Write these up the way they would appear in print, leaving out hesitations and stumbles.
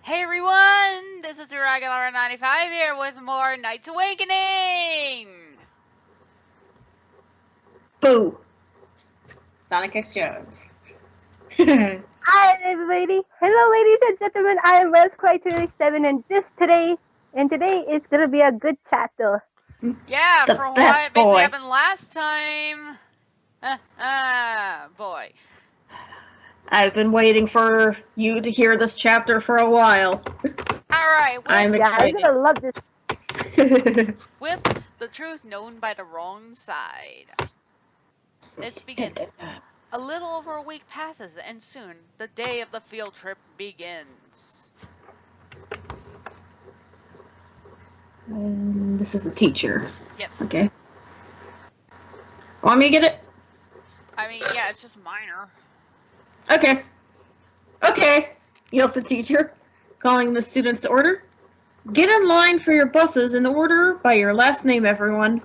Hey everyone, this is the regular 95 here with more Night's Awakening! Boo! Sonic X Jones. Hi everybody. Hello ladies and gentlemen. I am Rosquay287 and today is gonna be a good chapter. Yeah, The from best what basically boy. happened last time. Boy. I've been waiting for you to hear this chapter for a while. Alright, I'm Yeah, I'm excited. gonna love this. with the truth known by the wrong side. Let's begin. A little over a week passes, and soon the day of the field trip begins. And this is the teacher. Yep. Okay. Want me to get it? I mean, yeah, it's just minor. Okay. Okay, yells the teacher, calling the students to order. Get in line for your buses in order by your last name, everyone.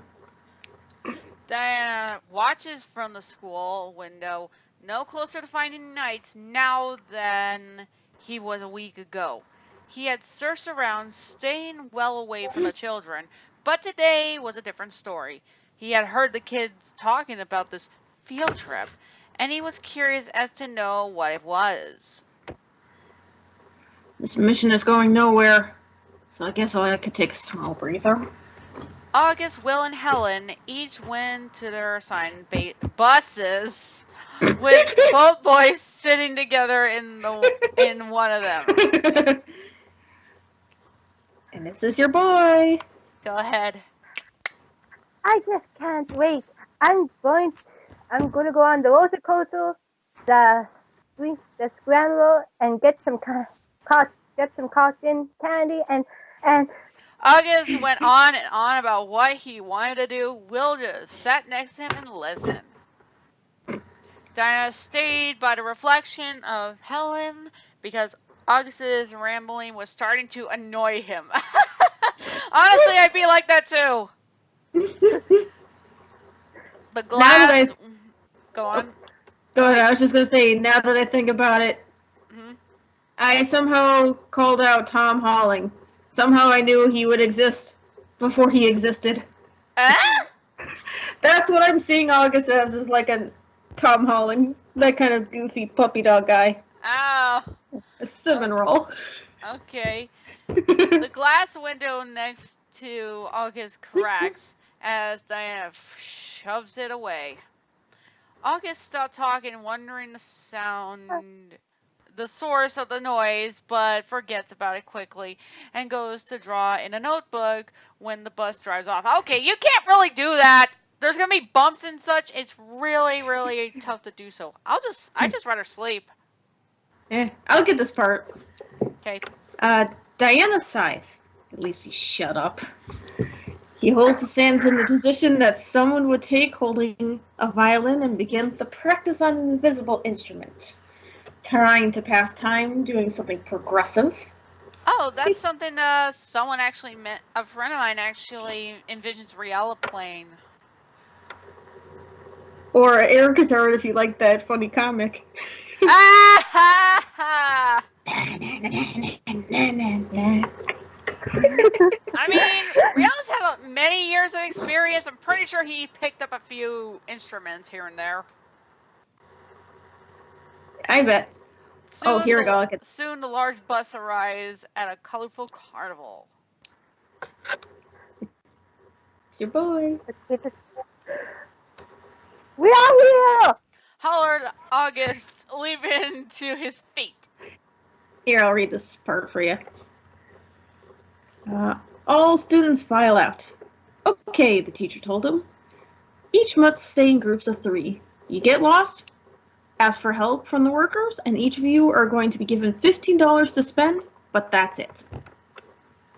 Diana watches from the school window, no closer to finding Knights now than he was a week ago. He had searched around, staying well away from the children, but today was a different story. He had heard the kids talking about this field trip, and he was curious as to know what it was. This mission is going nowhere, so I guess I could take a small breather. August, Will, and Helen each went to their assigned buses, with both boys sitting together in one of them. And this is your boy. Go ahead. I just can't wait. I'm going to go on the roller coaster, the scramble, and get some cotton candy and August went on and on about what he wanted to do. Will just sat next to him and listened. Diana stayed by the reflection of Helen because August's rambling was starting to annoy him. Honestly, I'd be like that too. The glass. Go on. Go ahead. I was just gonna say. Now that I think about it, I somehow called out Tom Holling. Somehow I knew he would exist before he existed. That's what I'm seeing August as, is like a Tom Holling, that kind of goofy puppy dog guy. Oh. A cinnamon roll. Okay. The glass window next to August cracks as Diana shoves it away. August stopped talking, wondering the source of the noise, but forgets about it quickly and goes to draw in a notebook when the bus drives off. Okay, you can't really do that. There's gonna be bumps and such. It's really, really tough to do so. I just rather sleep. I'll get this part. Okay. Diana sighs. At least he shut up. He holds his hands in the position that someone would take holding a violin and begins to practice on an invisible instrument. Trying to pass time, doing something progressive. Oh, that's something someone actually a friend of mine actually envisions Riella playing. Or air guitar if you like that funny comic. Ah ha ha! I mean, Riella's had many years of experience. I'm pretty sure he picked up a few instruments here and there. I bet. Soon here we go. Soon the large bus arrives at a colorful carnival. It's your boy. We are here! Hollered August, leaping to his feet. Here, I'll read this part for you. All students file out. Okay, the teacher told him. Each must stay in groups of 3. You get lost? Ask for help from the workers, and each of you are going to be given $15 to spend, but that's it.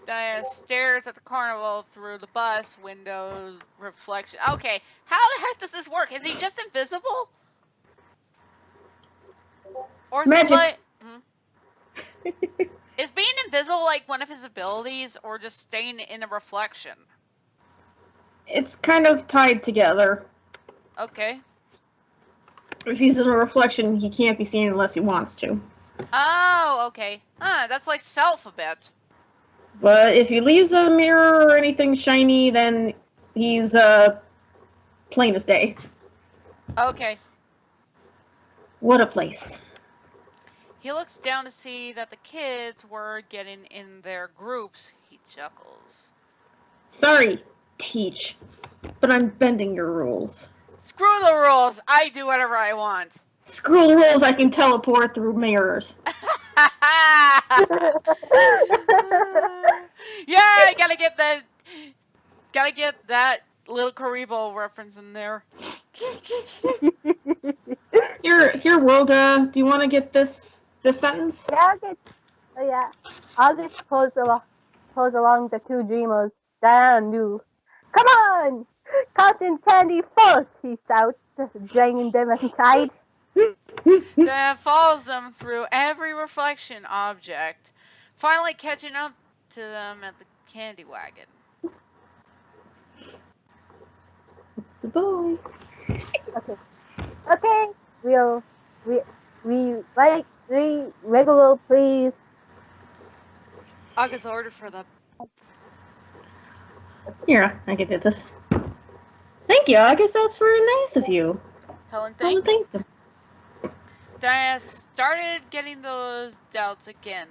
Diana stares at the carnival through the bus window's reflection. Okay, how the heck does this work? Is he just invisible? Or is Magic. he like... Is being invisible like one of his abilities, or just staying in a reflection? It's kind of tied together. Okay. If he's in a reflection, he can't be seen unless he wants to. Oh, okay. That's like Self a bit. But if he leaves a mirror or anything shiny, then he's plain as day. Okay. What a place. He looks down to see that the kids were getting in their groups. He chuckles. Sorry, Teach, but I'm bending your rules. Screw the rules. I do whatever I want. Screw the rules, I can teleport through mirrors. Yeah, gotta get that little Karibo reference in there. Here, World, do you want to get this sentence? Yeah, I'll just pose along the two dreamers. Diana knew. Come on! Cotton candy first, he shouts, dragging them inside. Diana follows them through every reflection object, finally catching up to them at the candy wagon. It's a boy. Okay, we like three regular, please. Aga's order for the. Here, I can do this. Thank you. I guess that's very nice of you. Helen, Oh, thank you. Diana started getting those doubts again,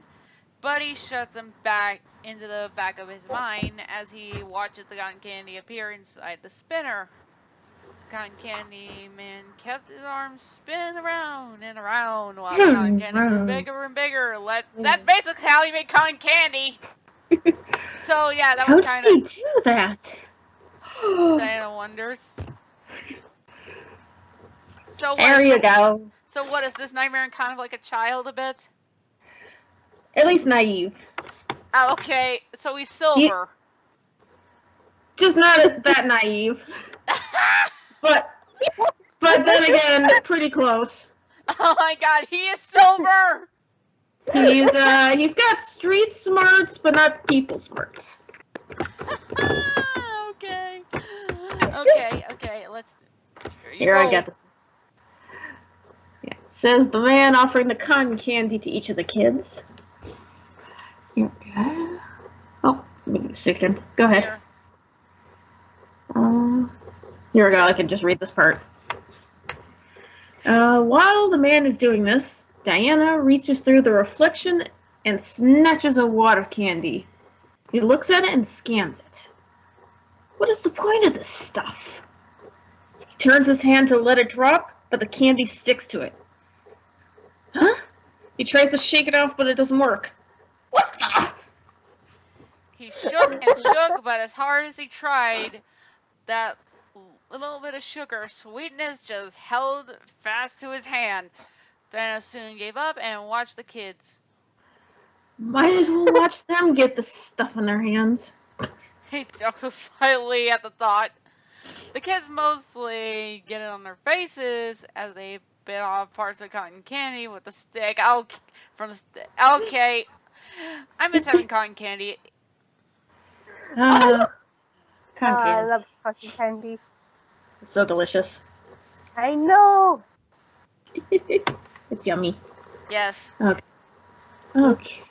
but he shut them back into the back of his mind as he watches the cotton candy appear inside the spinner. Cotton Candy Man kept his arms spinning around and around while the cotton candy grew bigger and bigger. That's basically how he made cotton candy. So yeah, that was kind of. How does he do that? Diana wonders. So there you go. So what is this nightmare kind of like a child a bit? At least naive. Oh, okay, so he's silver. Just not that naive. But then again, pretty close. Oh my god, he is silver! He's got street smarts, but not people smarts. Okay, let's... Here, I got this. Yeah. Says the man offering the cotton candy to each of the kids. Here we go. Oh, wait a second. Go ahead. Here we go. I can just read this part. While the man is doing this, Diana reaches through the reflection and snatches a wad of candy. He looks at it and scans it. What is the point of this stuff? He turns his hand to let it drop, but the candy sticks to it. Huh? He tries to shake it off, but it doesn't work. What the? He shook and shook, but as hard as he tried, that little bit of sugar sweetness just held fast to his hand. Diana soon gave up and watched the kids. Might as well watch them get the stuff in their hands. He chuckled slightly at the thought. The kids mostly get it on their faces as they bit off parts of cotton candy with the stick. Okay. I miss having cotton candy. Cotton candy. I love cotton candy. It's so delicious. I know. It's yummy. Yes. Okay.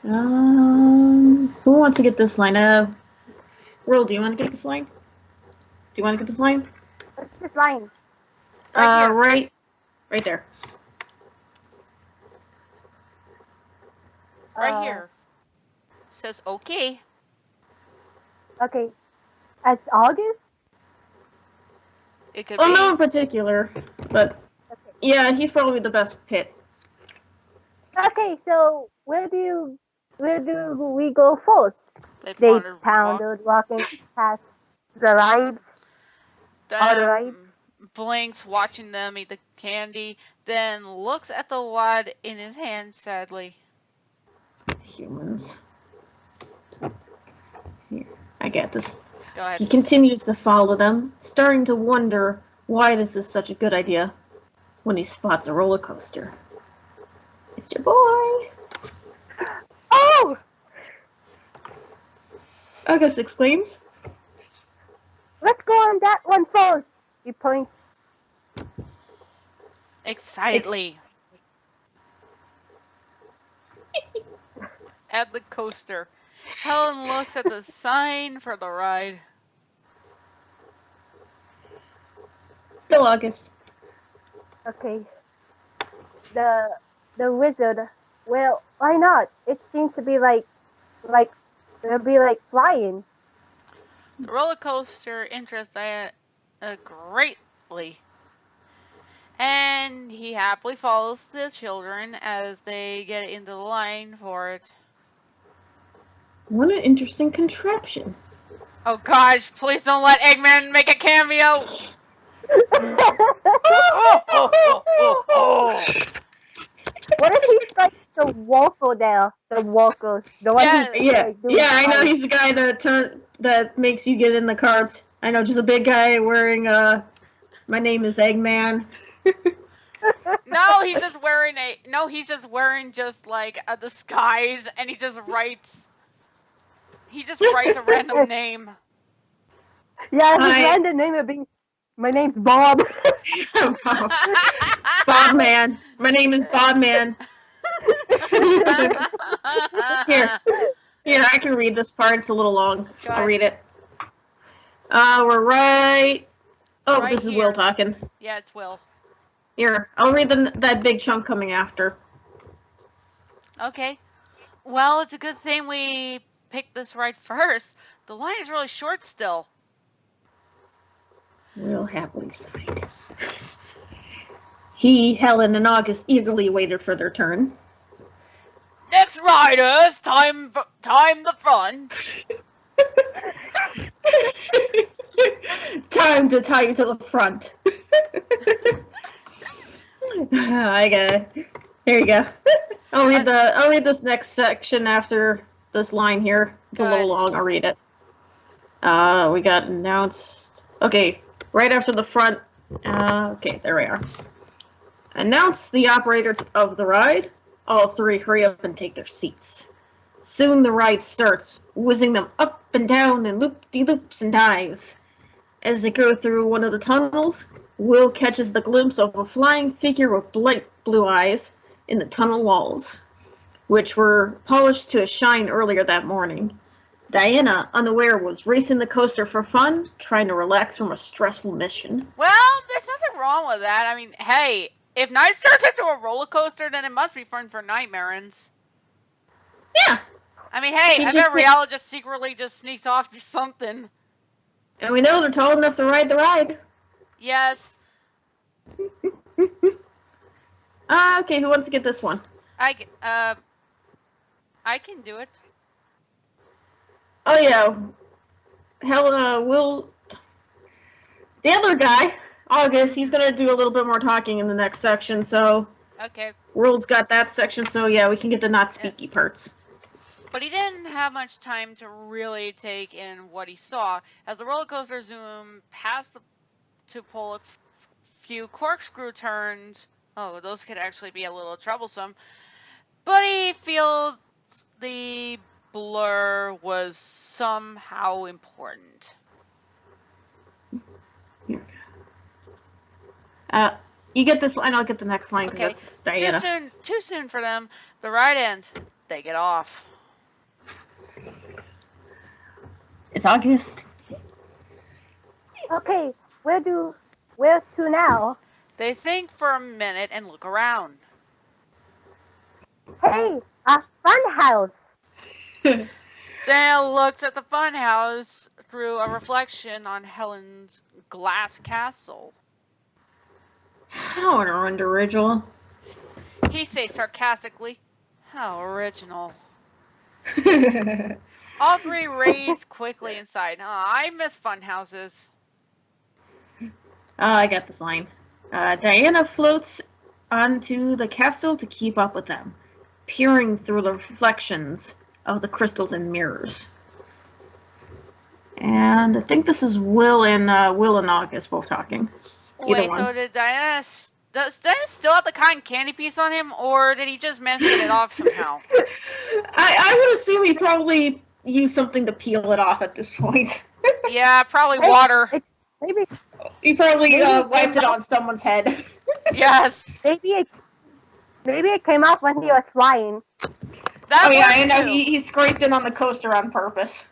Who wants to get this line? World, do you want to get this line? Do you want to get this line? What's this line? Right there. Right here. It says okay. Okay. As August? It could be. No in particular, but yeah, he's probably the best pit. Okay, so where do we go first? They pounded, walking past the rides. Blinks, watching them eat the candy, then looks at the wad in his hand sadly. Humans. Here, I got this. Go ahead. He continues to follow them, starting to wonder why this is such a good idea when he spots a roller coaster. It's your boy! Oh! August exclaims. Let's go on that one first! He points. Excitedly. at the coaster. Helen looks at the sign for the ride. Still August. Okay. The wizard. Well, why not? It seems to be like it'll be like flying. The roller coaster interests Diana greatly, and he happily follows the children as they get into the line for it. What an interesting contraption. Oh gosh, please don't let Eggman make a cameo! What if he's like the Walker there? The Walker. The one Yeah. who's Yeah, like, doing yeah, I know flying. he's the guy that makes you get in the cars. I know, just a big guy wearing my name is Eggman. No, he's just wearing just like a disguise, and he just writes a random name. Yeah, his Hi. random name would be, my name's Bob. Bob Man. My name is Bob Man. Here, I can read this part. It's a little long. Go I'll ahead. read it. We're right. Oh, Right this is here. Will talking. Yeah, it's Will. Here, I'll read that big chunk coming after. Okay. Well, it's a good thing we picked this ride first. The line is really short still. Will happily sighed. He, Helen, and August eagerly waited for their turn. Next riders, time the fun. Time to tie you to the front. I got it. Here you go. I'll read this next section after this line here. It's a little long. I'll read it. We got announced. Okay, right after the front. Okay, there we are. Announce the operators of the ride. All three hurry up and take their seats. Soon the ride starts, whizzing them up and down in loop-de-loops and dives. As they go through one of the tunnels, Will catches the glimpse of a flying figure with bright blue eyes in the tunnel walls, which were polished to a shine earlier that morning. Diana, unaware, was racing the coaster for fun, trying to relax from a stressful mission. Well, there's nothing wrong with that. I mean, hey, if Night turns into a roller coaster, then it must be fun for Nightmarins. Yeah. I mean, hey, I bet Riala just secretly just sneaks off to something. And we know they're tall enough to ride the ride. Yes. Okay, who wants to get this one? I can do it. Oh yeah, Will. The other guy, August, he's gonna do a little bit more talking in the next section. So Okay. World's got that section. So yeah, we can get the not speaky parts. But he didn't have much time to really take in what he saw. As the roller coaster zoomed past to pull a few corkscrew turns. Oh, those could actually be a little troublesome. But he feels the blur was somehow important. You get this line, I'll get the next line because Okay. that's Diana. Too soon for them. The ride ends. They get off. It's August. Okay, where to now? They think for a minute and look around. Hey, a fun house. Daniel looks at the funhouse through a reflection on Helen's glass castle. How original. He says sarcastically, "How original." All three race quickly inside. Oh, I miss fun houses. I got this line. Diana floats onto the castle to keep up with them, peering through the reflections of the crystals and mirrors. And I think this is Will and August both talking. Wait, so did Diana? Does Diana still have the cotton candy piece on him, or did he just manage to get it off somehow? I would assume he probably used something to peel it off at this point. Yeah, probably water. Maybe He probably wiped it on someone's head. Yes. maybe it came off when he was flying. That Oh yeah, I works know. too. He scraped it on the coaster on purpose.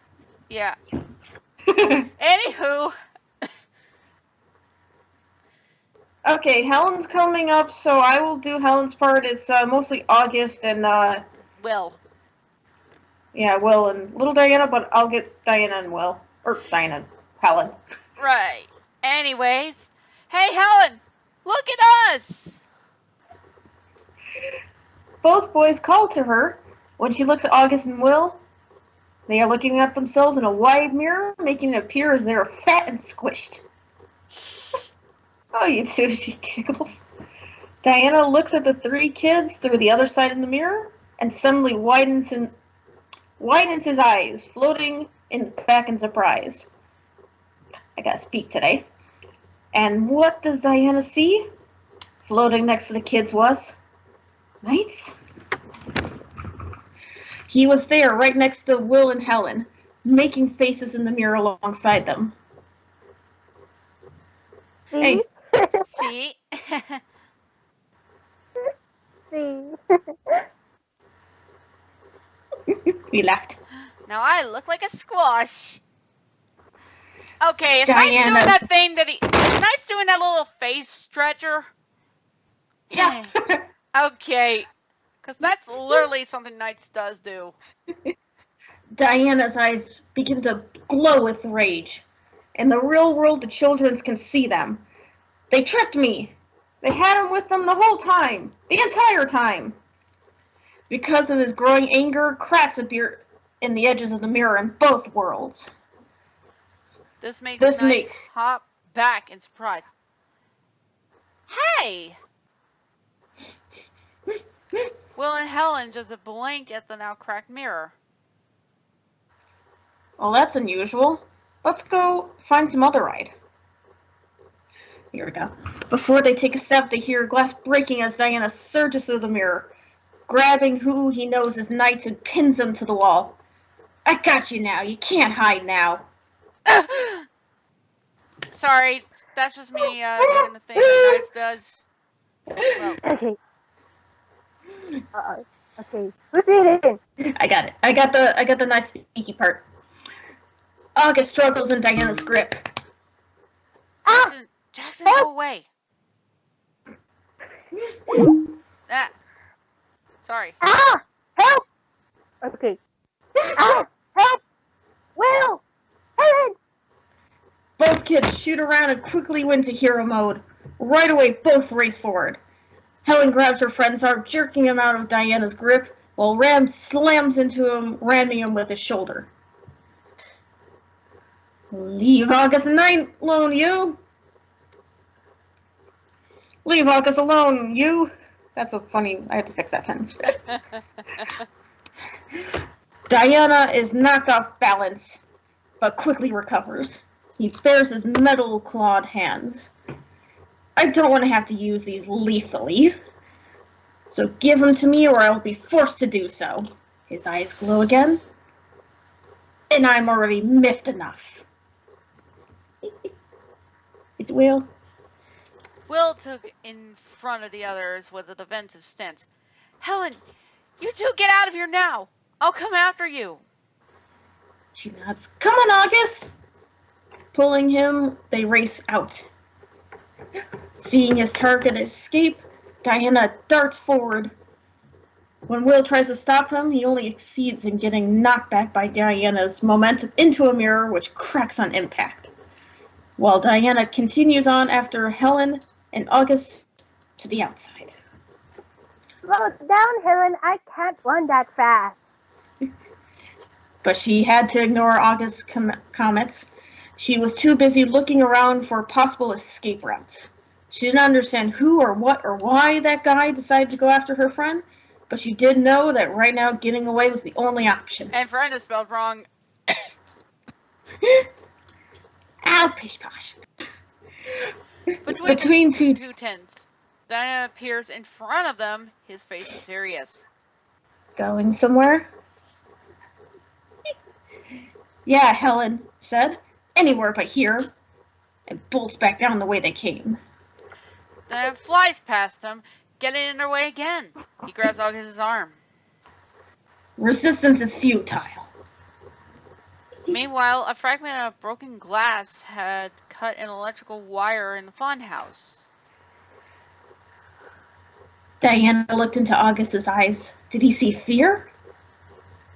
Yeah. Anywho, Okay, Helen's coming up, so I will do Helen's part. It's mostly August and Will. yeah, Will and little Diana, but I'll get Diana and Will, or Diana and Helen. Right. Anyways, hey Helen, look at us. Both boys call to her. When she looks at August and Will, they are looking at themselves in a wide mirror, making it appear as they are fat and squished. Oh, you two, she giggles. Diana looks at the three kids through the other side of the mirror and suddenly widens his eyes, floating back in surprise. I gotta speak today. And what does Diana see? Floating next to the kids was Knights. He was there, right next to Will and Helen, making faces in the mirror alongside them. See? Hey. See? See? He laughed. Now I look like a squash. Okay, is Diana. Knight's doing that thing that is Knight's doing that little face stretcher? Yeah. Okay. Because that's literally something Knights does do. Diana's eyes begin to glow with rage. In the real world, the children can see them. They tricked me. They had him with them the whole time. The entire time. Because of his growing anger, cracks appear in the edges of the mirror in both worlds. This makes Knights hop back in surprise. Hey! Will and Helen just blink at the now cracked mirror. Well, that's unusual. Let's go find some other ride. Here we go. Before they take a step, they hear glass breaking as Diana surges through the mirror, grabbing who he knows is Knights and pins him to the wall. I got you now. You can't hide now. Sorry, that's just me doing the thing that Knights does. Well. Okay. Okay. Who's reading? I got it. I got the nice speaky part. August struggles in Diana's grip. Jackson, go away. Ah. Sorry. Ah! Help! Okay. Ah! Help! Will! Helen! Both kids shoot around and quickly went to hero mode. Right away, both race forward. Helen grabs her friend's arm, jerking him out of Diana's grip, while Ram slams into him, ramming him with his shoulder. Leave August alone, you! Leave August alone, you! That's so funny. I had to fix that sentence. Diana is knocked off balance, but quickly recovers. He bares his metal-clawed hands. I don't want to have to use these lethally. So give them to me or I'll be forced to do so. His eyes glow again. And I'm already miffed enough. It's Will. Will took in front of the others with a defensive stance. Helen, you two get out of here now. I'll come after you. She nods. Come on, August! Pulling him, they race out. Seeing his target escape, Diana darts forward. When Will tries to stop him, he only succeeds in getting knocked back by Diana's momentum into a mirror, which cracks on impact. While Diana continues on after Helen and August to the outside. Slow down, Helen. I can't run that fast. But she had to ignore August's comments. She was too busy looking around for possible escape routes. She didn't understand who or what or why that guy decided to go after her friend, but she did know that right now getting away was the only option. And friend is spelled wrong. Ow, pish posh. Between two tents, Diana appears in front of them. His face is serious. Going somewhere? Yeah, Helen said. Anywhere but here. And bolts back down the way they came. Diana flies past them, getting in their way again. He grabs August's arm. Resistance is futile. Meanwhile, a fragment of broken glass had cut an electrical wire in the funhouse. Diana looked into August's eyes. Did he see fear?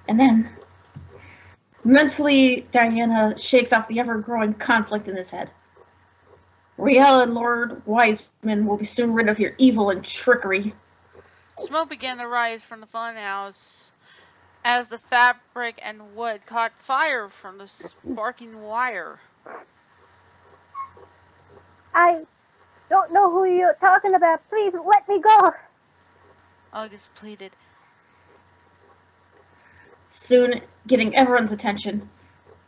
And then, mentally, Diana shakes off the ever-growing conflict in his head. Riel and Lord Wiseman will be soon rid of your evil and trickery. Smoke began to rise from the funhouse as the fabric and wood caught fire from the sparking wire. I don't know who you're talking about. Please let me go. August pleaded. Soon getting everyone's attention,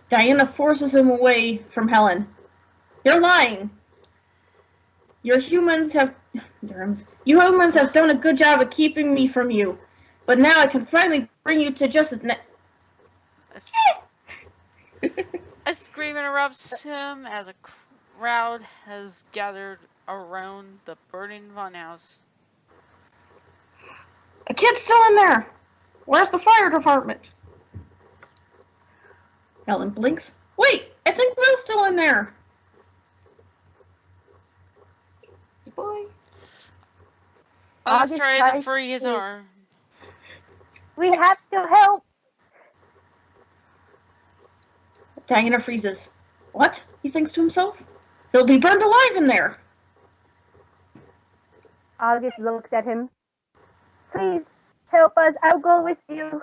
Diana forces him away from Helen. You're lying. You humans have done a good job of keeping me from you, but now I can finally bring you to justice. A scream interrupts him as a crowd has gathered around the burning funhouse. A kid's still in there. Where's the fire department? Helen blinks. Wait, I think Will's still in there. Boy. August tried to free his arm. We have to help. Diana freezes. What? He thinks to himself. He'll be burned alive in there. August looks at him. Please help us. I'll go with you.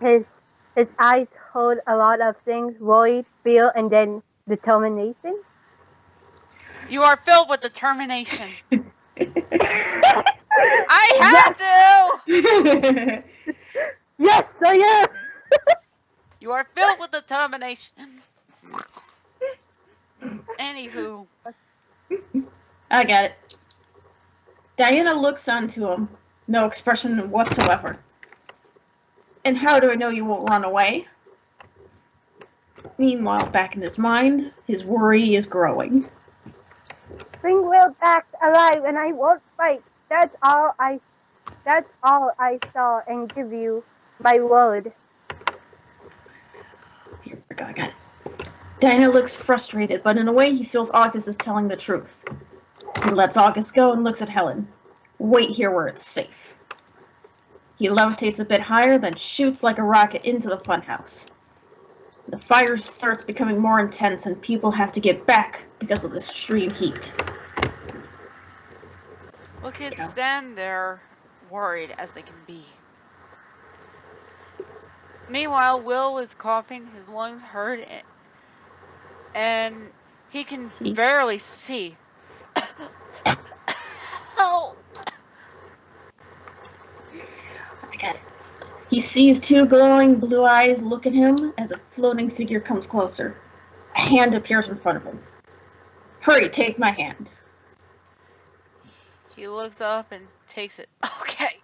His eyes hold a lot of things: worry, fear, and then determination. You are filled with determination. I had to! Yes, I am! You are filled with determination. Anywho. I got it. Diana looks onto him. No expression whatsoever. And how do I know you won't run away? Meanwhile, back in his mind, his worry is growing. Bring Will back alive and I won't fight. That's all I saw, and give you my word. Here we go, I got it. Diana looks frustrated, but in a way he feels August is telling the truth. He lets August go and looks at Helen. Wait here where it's safe. He levitates a bit higher, then shoots like a rocket into the funhouse. The fire starts becoming more intense, and people have to get back because of the extreme heat. Well, kids stand there, worried as they can be. Meanwhile, Will is coughing, his lungs hurt, and he can barely see. Help! I got it. He sees two glowing blue eyes look at him as a floating figure comes closer. A hand appears in front of him. Hurry, take my hand. He looks up and takes it. Okay.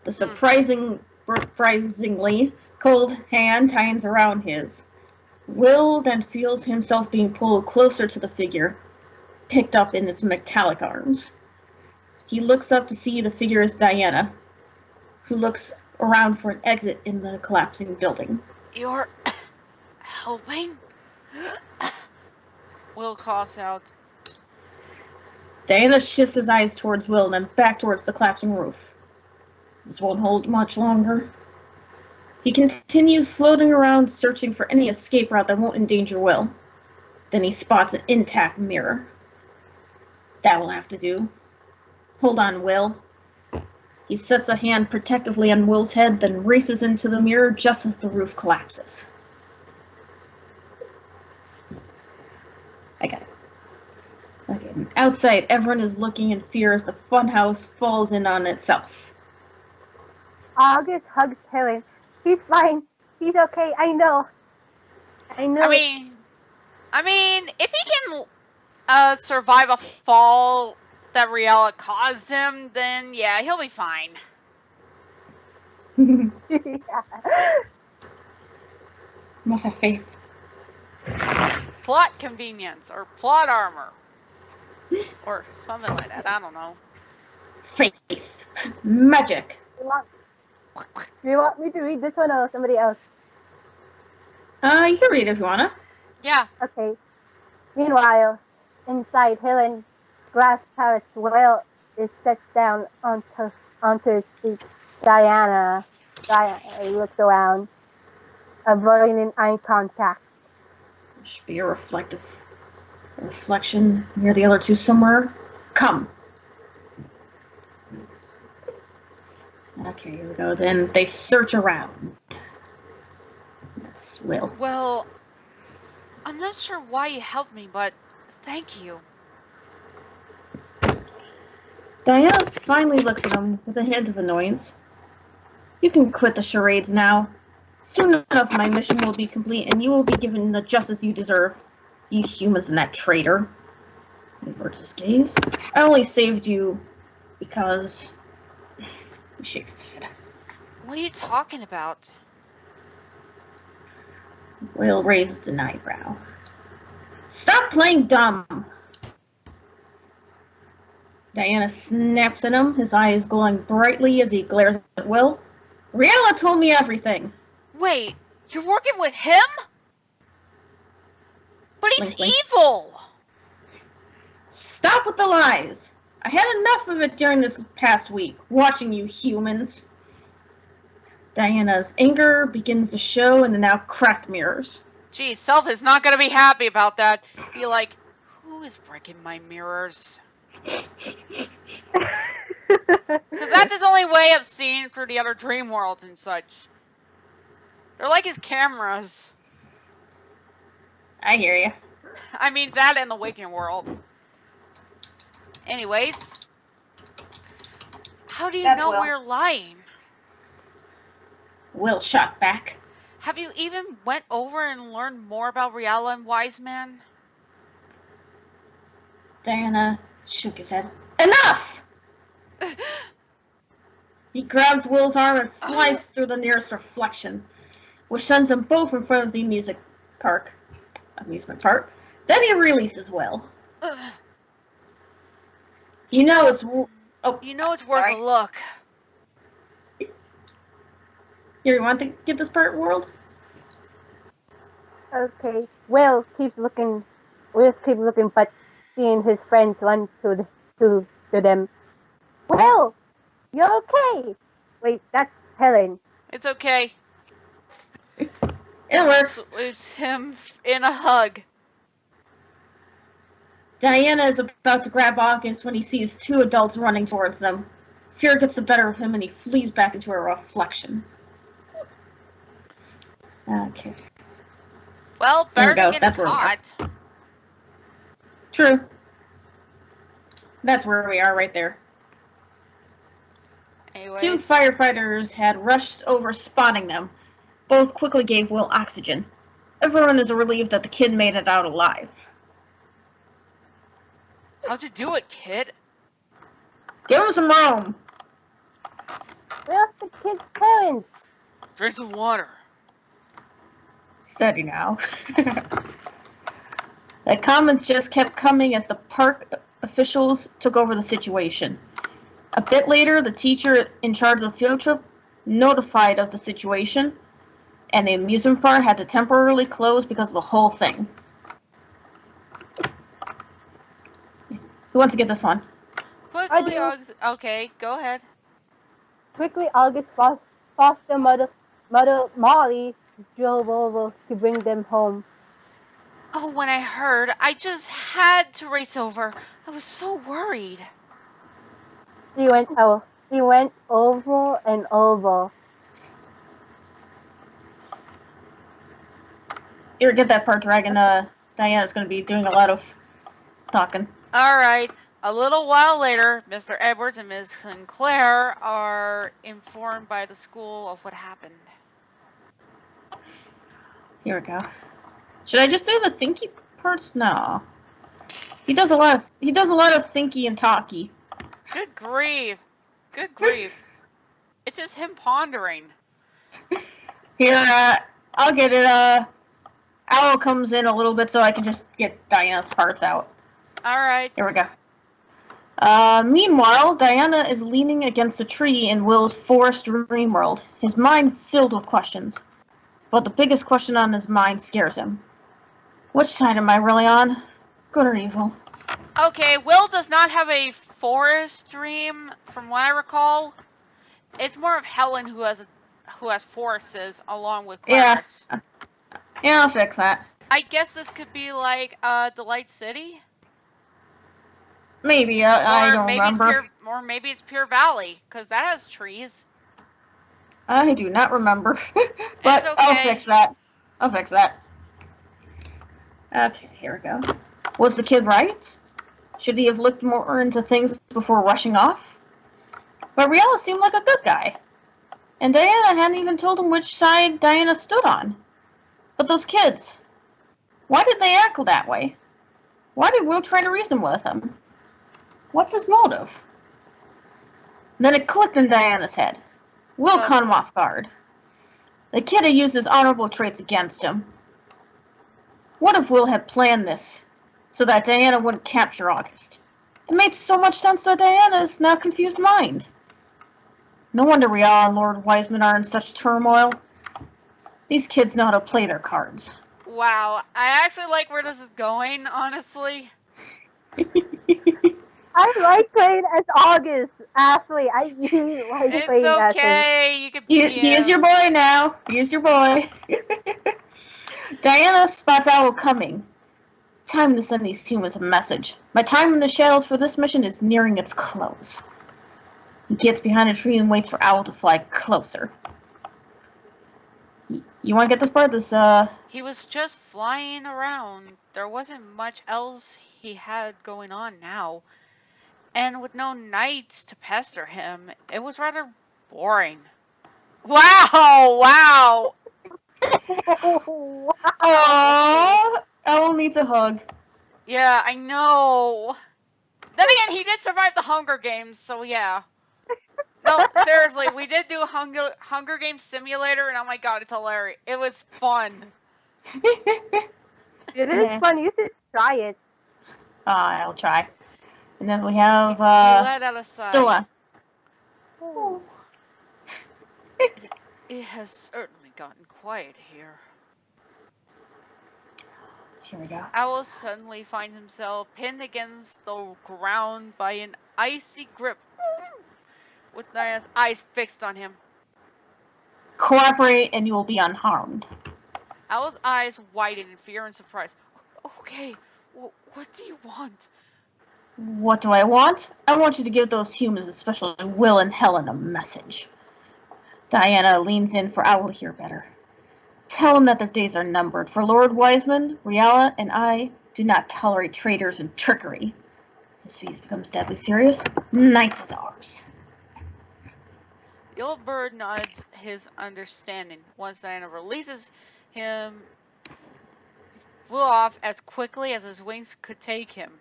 The surprisingly cold hand tightens around his. Will then feels himself being pulled closer to the figure, picked up in its metallic arms. He looks up to see the figure is Diana, who looks around for an exit in the collapsing building. You're helping? Will calls out. Diana shifts his eyes towards Will and then back towards the collapsing roof. This won't hold much longer. He continues floating around, searching for any escape route that won't endanger Will. Then he spots an intact mirror. That will have to do. Hold on, Will. He sets a hand protectively on Will's head, then races into the mirror just as the roof collapses. I got it. Okay. Outside, everyone is looking in fear as the funhouse falls in on itself. August hugs Helen. He's fine. He's okay. I know. I mean, if he can survive a fall that Riella caused him, then yeah, he'll be fine. Must have faith. Plot convenience or plot armor. Or something like that, I don't know. Faith. Magic. Do you want me to read this one or somebody else? You can read it if you wanna. Yeah. Okay. Meanwhile, inside Helen's glass palace, Will is set down onto his feet. Diana looks around, avoiding eye contact. There should be a reflection near the other two somewhere. Come. Okay, here we go. Then they search around. That's Will. Well, I'm not sure why you helped me, but thank you. Diana finally looks at him with a hint of annoyance. You can quit the charades now. Soon enough, my mission will be complete, and you will be given the justice you deserve. You humans and that traitor. He averts his gaze. I only saved you because... He shakes his head. What are you talking about? Will raises an eyebrow. Stop playing dumb! Diana snaps at him, his eyes glowing brightly as he glares at Will. Riella told me everything. Wait, you're working with him? But he's Blink, blink. evil! Stop with the lies! I had enough of it during this past week, watching you humans. Diana's anger begins to show in the now cracked mirrors. Geez, Self is not gonna be happy about that. Be like, who is breaking my mirrors? Because that's his only way of seeing through the other dream worlds and such. They're like his cameras. I hear you. I mean, that and the waking world. Anyways, how do you That's know Will. we're lying? Will shot back. Have you even went over and learned more about Riella and Wise Man? Diana shook his head. Enough! He grabs Will's arm and flies through the nearest reflection, which sends them both in front of the amusement park. Then he releases Will. You know it's worth sorry. a look. Here, you want to get this part world? Okay. Will keeps looking, but seeing his friends run to them. Will, you okay? Wait, that's Helen. It's okay. It works. It's him in a hug. Diana is about to grab August when he sees two adults running towards them. Fear gets the better of him and he flees back into a reflection. Okay. Well, There better we go. than getting That's where we are. caught. True. That's where we are right there. Anyways. Two firefighters had rushed over, spotting them. Both quickly gave Will oxygen. Everyone is relieved that the kid made it out alive. How'd you do it, kid? Give him some room. Where's the kid's parents? Drink some water. Steady now. The comments just kept coming as the park officials took over the situation. A bit later, the teacher in charge of the field trip notified of the situation, and the amusement park had to temporarily close because of the whole thing. Who wants to get this one? Quickly, okay, go ahead. Quickly, August foster mother Molly drove over to bring them home. Oh, when I heard, I just had to race over. I was so worried. He went over and over. Here, get that part, Dragon. Diana's going to be doing a lot of talking. Alright, a little while later, Mr. Edwards and Ms. Sinclair are informed by the school of what happened. Here we go. Should I just do the thinky parts? No. He does a lot of thinky and talky. Good grief. Good grief. It's just him pondering. Here, I'll get it. Owl comes in a little bit so I can just get Diana's parts out. Alright. Here we go. Meanwhile, Diana is leaning against a tree in Will's forest dream world, his mind filled with questions. But the biggest question on his mind scares him. Which side am I really on? Good or evil? Okay, Will does not have a forest dream, from what I recall. It's more of Helen who has forests along with Clarice. Yeah, I'll fix that. I guess this could be like Delight City. Maybe, I don't remember. Or maybe it's Pure Valley, because that has trees. I do not remember. But It's okay. I'll fix that. Okay, here we go. Was the kid right? Should he have looked more into things before rushing off? But Riella seemed like a good guy. And Diana hadn't even told him which side Diana stood on. But those kids, why did they act that way? Why did Will try to reason with him? What's his motive? Then it clicked in Diana's head. Will caught him off guard. The kid had used his honorable traits against him. What if Will had planned this so that Diana wouldn't capture August? It made so much sense to Diana's now confused mind. No wonder Rialla and Lord Wiseman are in such turmoil. These kids know how to play their cards. Wow, I actually like where this is going, honestly. I like playing as August, Ashley. I really like playing as him. It's okay. You can be He is your boy now. He is your boy. Diana spots Owl coming. Time to send these humans a message. My time in the shadows for this mission is nearing its close. He gets behind a tree and waits for Owl to fly closer. You want to get this part? He was just flying around. There wasn't much else he had going on now. And with no knights to pester him, it was rather boring. Wow! Wow! Aww! Owl needs a hug. Yeah, I know. Then again, he did survive the Hunger Games, so yeah. No, seriously, we did do Hunger Games Simulator, and oh my god, it's hilarious. It was fun. It is fun. You should try it. I'll try. And then we have, He let out a sigh. Stilla. Oh. It has certainly gotten quiet here. Here we go. Owl suddenly finds himself pinned against the ground by an icy grip, with Naya's eyes fixed on him. Cooperate and you will be unharmed. Owl's eyes widen in fear and surprise. Okay, what do you want? What do I want? I want you to give those humans, especially Will and Helen, a message. Diana leans in for Owl to hear better. Tell them that their days are numbered, for Lord Wiseman, Rialla, and I do not tolerate traitors and trickery. His face becomes deadly serious. Night is ours. The old bird nods his understanding. Once Diana releases him, he flew off as quickly as his wings could take him.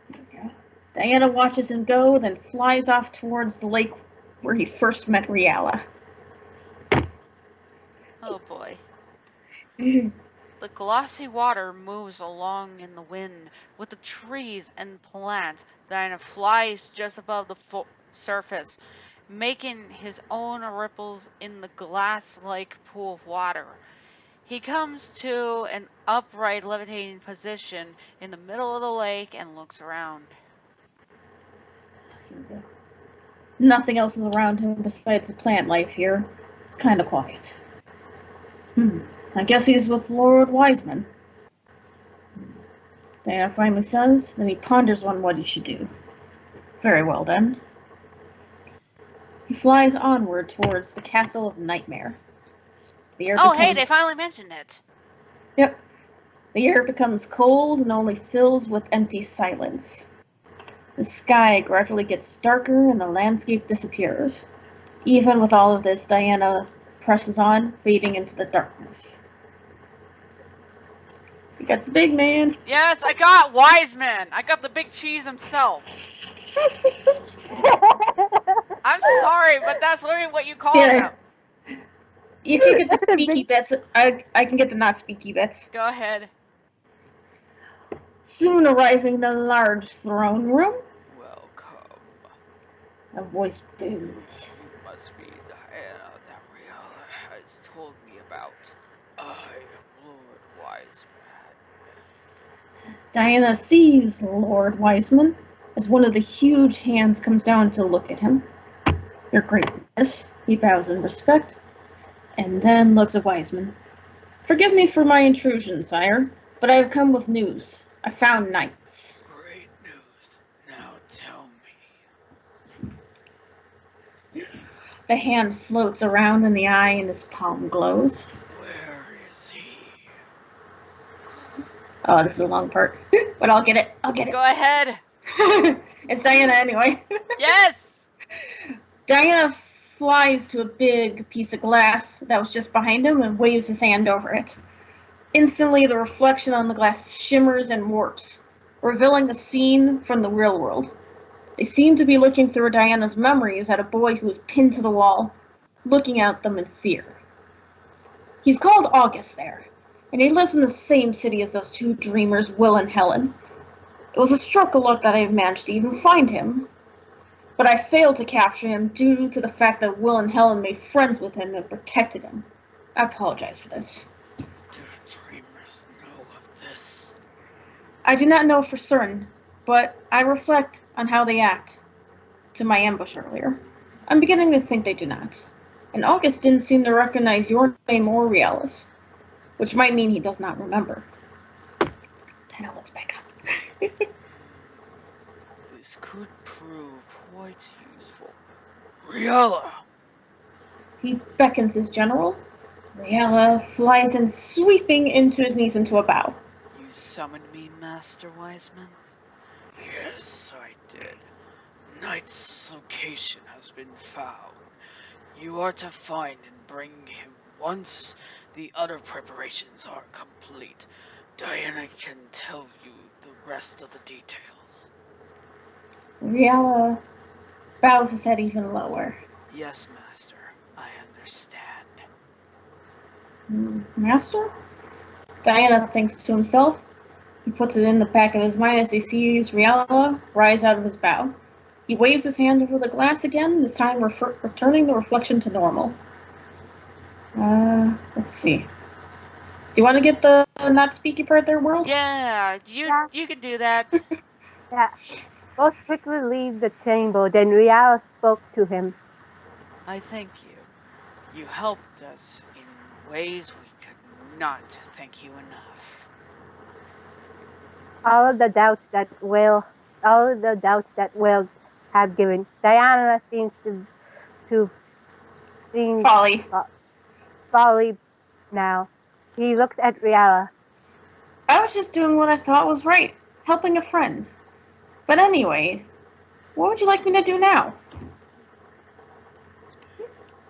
Okay. Diana watches him go, then flies off towards the lake where he first met Rialla. Oh boy. The glossy water moves along in the wind with the trees and plants. Diana flies just above the surface, making his own ripples in the glass-like pool of water. He comes to an upright, levitating position in the middle of the lake and looks around. Nothing else is around him besides the plant life here. It's kind of quiet. I guess he's with Lord Wiseman. Diana finally says, then he ponders on what he should do. Very well, then. He flies onward towards the Castle of Nightmare. Hey, they finally mentioned it. Yep. The air becomes cold and only fills with empty silence. The sky gradually gets darker and the landscape disappears. Even with all of this, Diana presses on, fading into the darkness. You got the big man. Yes, I got Wiseman. I got the big cheese himself. I'm sorry, but that's literally what you call him. You can get the speaky bits. I can get the not speaky bits. Go ahead. Soon arriving in a large throne room, Welcome. a voice booms. You must be Diana that Rihanna has told me about. I am Lord Wiseman. Diana sees Lord Wiseman as one of the huge hands comes down to look at him. Your Greatness, he bows in respect, and then looks at Wiseman. Forgive me for my intrusion, sire, but I have come with news. I found NiGHTS. Great news. Now tell me. The hand floats around and the eye in his palm glows. Where is he? Oh, this is a long part, but I'll get it. Go ahead. It's Diana anyway. Yes! Diana flies to a big piece of glass that was just behind him and waves his hand over it. Instantly, the reflection on the glass shimmers and warps, revealing a scene from the real world. They seem to be looking through Diana's memories at a boy who is pinned to the wall, looking at them in fear. He's called August there, and he lives in the same city as those two dreamers, Will and Helen. It was a struggle luck that I managed to even find him, but I failed to capture him due to the fact that Will and Helen made friends with him and protected him. I apologize for this. Do the dreamers know of this? I do not know for certain, but I reflect on how they act to my ambush earlier. I'm beginning to think they do not. And August didn't seem to recognize your name or Riala's, which might mean he does not remember. Then I looks back up. This could prove quite useful. Riala! He beckons his general. Riala flies in, sweeping into his knees into a bow. You summoned me, Master Wiseman? Yes, I did. NiGHTS' location has been found. You are to find and bring him once the other preparations are complete. Diana can tell you the rest of the details. Riala bows his head even lower. Yes, Master, I understand. Master? Diana thinks to himself. He puts it in the back of his mind as he sees Riala rise out of his bow. He waves his hand over the glass again, this time returning the reflection to normal. Let's see. Do you want to get the not speaky part there, World? Yeah, you can do that. Yeah. Both quickly leave the chamber, then Rial spoke to him. I thank you. You helped us in ways we could not thank you enough. All of the doubts that Will had given, Diana seems to seem folly now. He looks at Riala. I was just doing what I thought was right, helping a friend. But anyway, what would you like me to do now?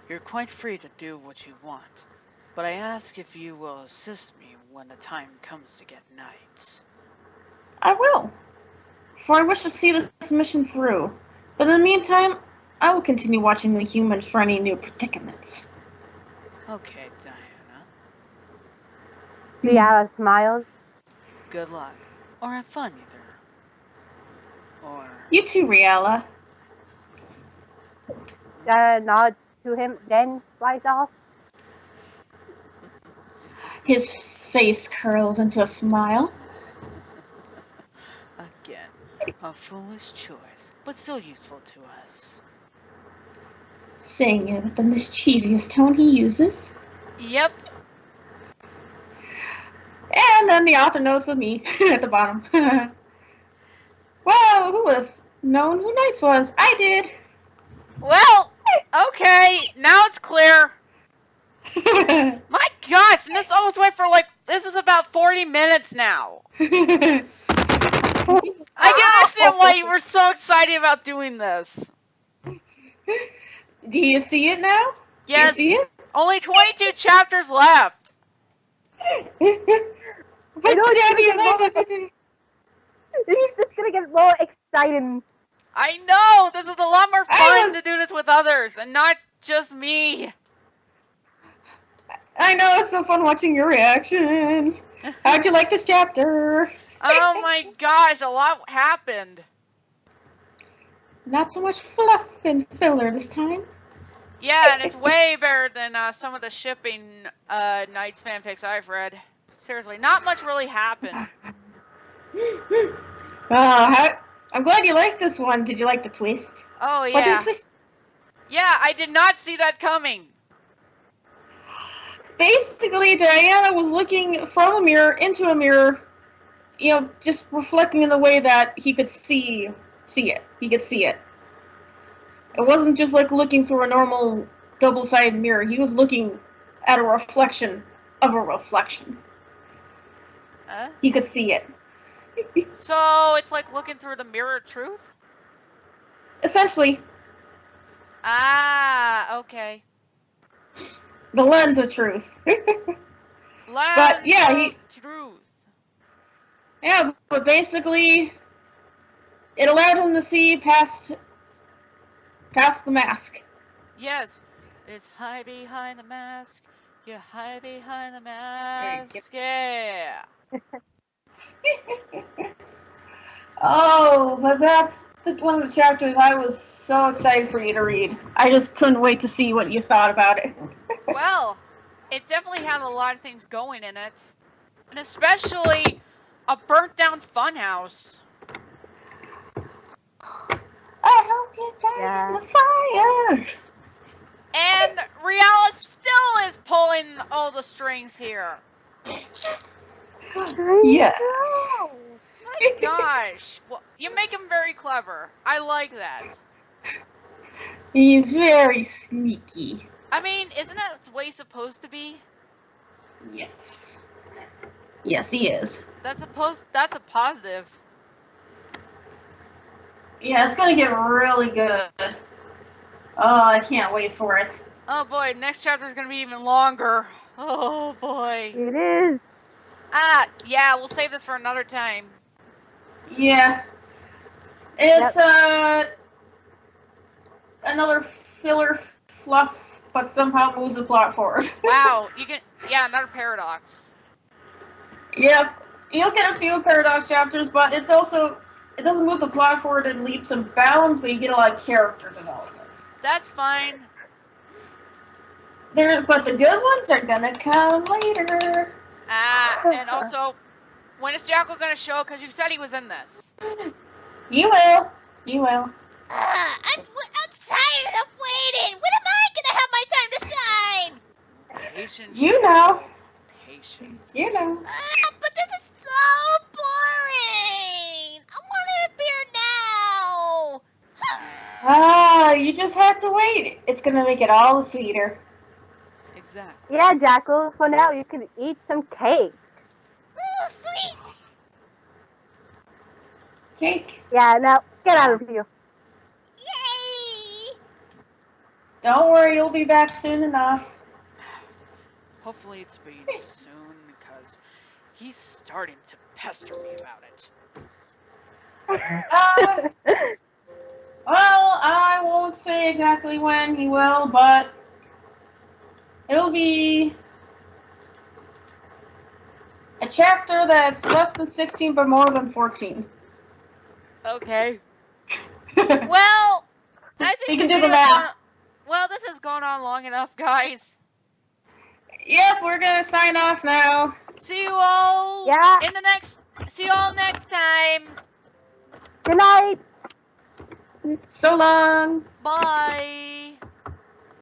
You're quite free to do what you want, but I ask if you will assist me when the time comes to get NiGHTS. I will, for I wish to see this mission through. But in the meantime, I will continue watching the humans for any new predicaments. Okay, Diana. Riala smiled. Good luck. Or have fun, either. Or... You too, Riala. Nods to him, then flies off. His face curls into a smile. Again, a foolish choice, but still useful to us. Saying it with the mischievous tone he uses. Yep. And then the author notes of me at the bottom. Wow, who would have known who NiGHTS was? I did. Well, okay, now it's clear. My gosh, and this almost went for this is about 40 minutes now. I can understand why you were so excited about doing this. Do you see it now? Yes. Do you see it? Only 22 chapters left. But Daddy, It's just gonna get more exciting. I know! This is a lot more fun to do this with others, and not just me. I know, it's so fun watching your reactions. How'd you like this chapter? Oh my gosh, a lot happened. Not so much fluff and filler this time. Yeah, and it's way better than some of the shipping Knights fanfics I've read. Seriously, not much really happened. I'm glad you liked this one. Did you like the twist? Oh What did yeah. the twist? Yeah, I did not see that coming. Basically, Diana was looking from a mirror into a mirror, just reflecting in the way that he could see it. He could see it. It wasn't just like looking through a normal double-sided mirror. He was looking at a reflection of a reflection. He could see it. So it's like looking through the mirror of truth? Essentially, Ah, okay. the lens of truth. Lens yeah, of truth. Yeah, but basically, it allowed him to see past the mask. Yes. It's hide behind the mask. You hide behind the mask. Yeah. Oh, but that's one of the chapters I was so excited for you to read. I just couldn't wait to see what you thought about it. Well, it definitely had a lot of things going in it. And especially a burnt down funhouse. I hope you die in the fire. And Riala still is pulling all the strings here. Yes. My gosh. Well, you make him very clever. I like that. He's very sneaky. I mean, isn't that the way he's supposed to be? Yes. Yes, he is. That's a positive. Yeah, it's gonna get really good. Oh, I can't wait for it. Oh boy, next chapter is gonna be even longer. Oh boy. It is. Yeah, we'll save this for another time. Yeah. It's another filler fluff, but somehow moves the plot forward. Wow, another paradox. Yep. You'll get a few paradox chapters, but it doesn't move the plot forward in leaps and bounds, but you get a lot of character development. That's fine. But the good ones are gonna come later. And also, when is Jackal gonna show? Because you said he was in this. You will. You will. I'm tired of waiting. When am I gonna have my time to shine? Patience. You know. Patience. You know. But this is so boring. I want to appear now. You just have to wait. It's gonna make it all sweeter. Exactly. Yeah, Jackal. For now, you can eat some cake. Ooh, sweet. Cake. Yeah, now get out of here. Yay. Don't worry, you'll be back soon enough. Hopefully it's being soon, because he's starting to pester me about it. Well, I won't say exactly when he will, but it'll be a chapter that's less than 16 but more than 14. Okay. Well, I think you can do the math. Well, this has gone on long enough, guys. Yep, we're gonna sign off now. See you all See you all next time. Good night. So long. Bye.